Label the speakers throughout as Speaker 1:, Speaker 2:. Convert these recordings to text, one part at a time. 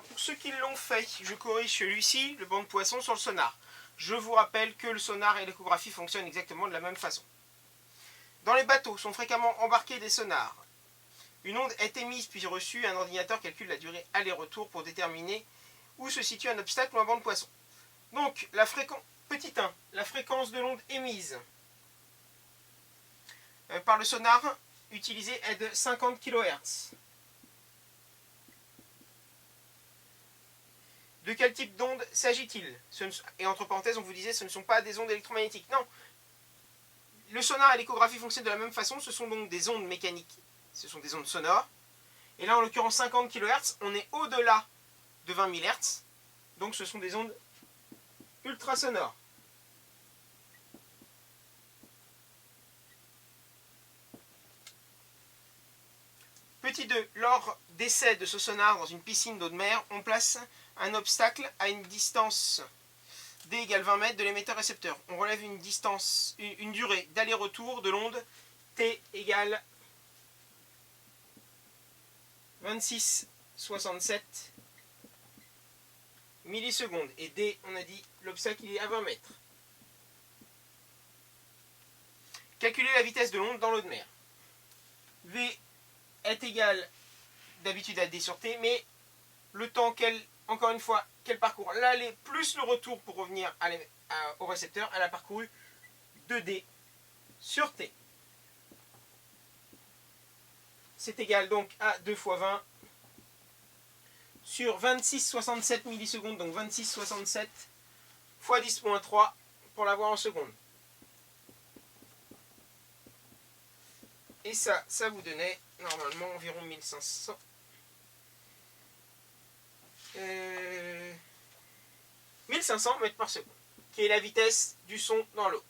Speaker 1: Alors pour ceux qui l'ont fait, je corrige celui-ci, le banc de poisson sur le sonar. Je vous rappelle que le sonar et l'échographie fonctionnent exactement de la même façon. Dans les bateaux sont fréquemment embarqués des sonars. Une onde est émise puis reçue, un ordinateur calcule la durée aller-retour pour déterminer où se situe un obstacle ou un banc de poisson. Donc, petit 1, la fréquence de l'onde émise par le sonar utilisé est de 50 kHz. De quel type d'onde s'agit-il? Et entre parenthèses, on vous disait ce ne sont pas des ondes électromagnétiques. Non. Le sonar et l'échographie fonctionnent de la même façon. Ce sont donc des ondes mécaniques. Ce sont des ondes sonores. Et là, en l'occurrence, 50 kHz, on est au-delà de 20 000 Hz. Donc ce sont des ondes ultrasonores. Petit 2. Lors d'essais de ce sonar dans une piscine d'eau de mer, on place un obstacle à une distance d égale 20 mètres de l'émetteur-récepteur. On relève une durée d'aller-retour de l'onde t égale 26,67 millisecondes. Et d, on a dit, l'obstacle il est à 20 mètres. Calculer la vitesse de l'onde dans l'eau de mer. V est égal d'habitude à d sur t, mais le temps encore une fois, qu'elle parcourt l'aller plus le retour pour revenir au récepteur, elle a parcouru 2d sur t. C'est égal donc à 2 fois 20 sur 26,67 millisecondes, donc 26,67 fois 10,3 pour l'avoir en secondes. Et ça vous donnait normalement environ 1500. 1500 mètres par seconde, qui est la vitesse du son dans l'eau.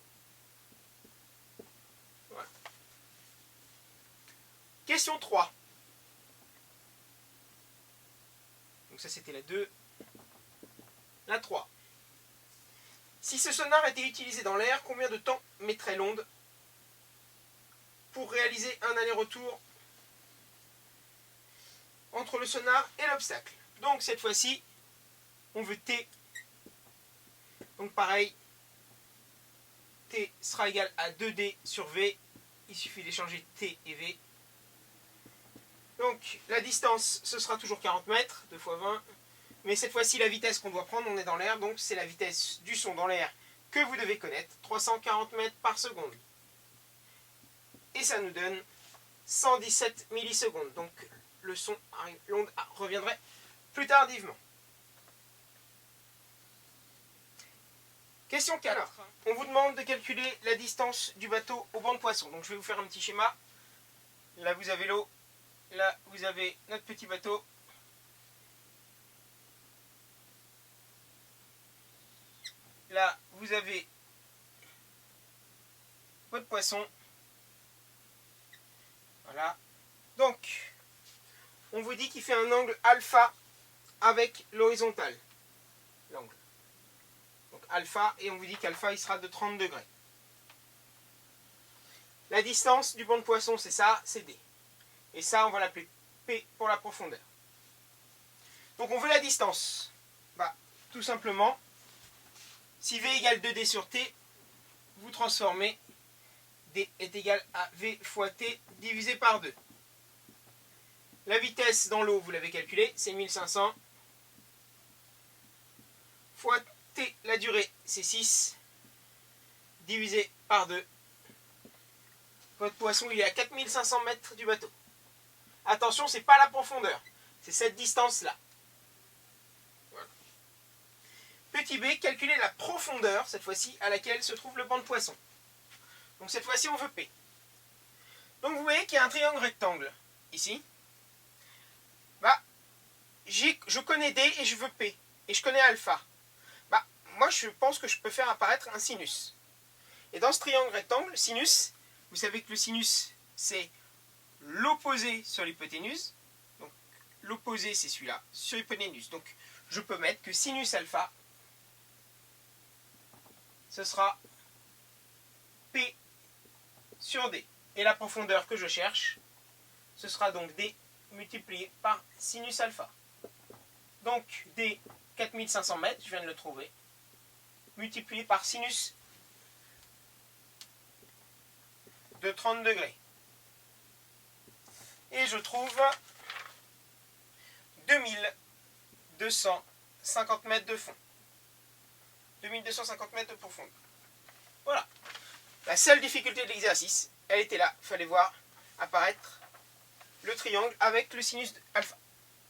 Speaker 1: Voilà. Question 3. Donc ça c'était la 2. La 3. Si ce sonar était utilisé dans l'air, combien de temps mettrait l'onde pour réaliser un aller-retour entre le sonar et l'obstacle? Donc cette fois-ci, on veut t. Donc pareil, t sera égal à 2d sur v. Il suffit d'échanger t et v. Donc la distance, ce sera toujours 40 mètres, 2 fois 20. Mais cette fois-ci, la vitesse qu'on doit prendre, on est dans l'air. Donc c'est la vitesse du son dans l'air que vous devez connaître. 340 mètres par seconde. Et ça nous donne 117 millisecondes. Donc le son arrive, l'onde reviendrait plus tardivement. Question 4. On vous demande de calculer la distance du bateau au banc de poisson. Donc je vais vous faire un petit schéma. Là vous avez l'eau. Là vous avez notre petit bateau. Là vous avez votre poisson. Voilà. Donc on vous dit qu'il fait un angle alpha avec l'horizontale. L'angle. Donc alpha, et on vous dit qu'alpha il sera de 30 degrés. La distance du banc de poisson, c'est ça, c'est d. Et ça, on va l'appeler p pour la profondeur. Donc on veut la distance. Bah, tout simplement, si v égale 2d sur t, vous transformez d est égal à v fois t divisé par 2. La vitesse dans l'eau, vous l'avez calculée, c'est 1500 fois t, la durée, c'est 6, divisé par 2. Votre poisson, il est à 4500 mètres du bateau. Attention, ce n'est pas la profondeur, c'est cette distance-là. Voilà. Petit b, calculer la profondeur, cette fois-ci, à laquelle se trouve le banc de poisson. Donc cette fois-ci, on veut p. Donc vous voyez qu'il y a un triangle rectangle, ici. Bah, je connais d et je veux p. Et je connais alpha. Bah, moi, je pense que je peux faire apparaître un sinus. Et dans ce triangle rectangle, sinus, vous savez que le sinus, c'est l'opposé sur l'hypoténuse. Donc, l'opposé, c'est celui-là, sur l'hypoténuse. Donc, je peux mettre que sinus alpha, ce sera P sur D. Et la profondeur que je cherche, ce sera donc D multiplié par sinus alpha. Donc, des 4500 mètres, je viens de le trouver, multiplié par sinus de 30 degrés. Et je trouve 2250 mètres de fond. 2250 mètres de profondeur. Voilà. La seule difficulté de l'exercice, elle était là. Il fallait voir apparaître le triangle avec le sinus alpha.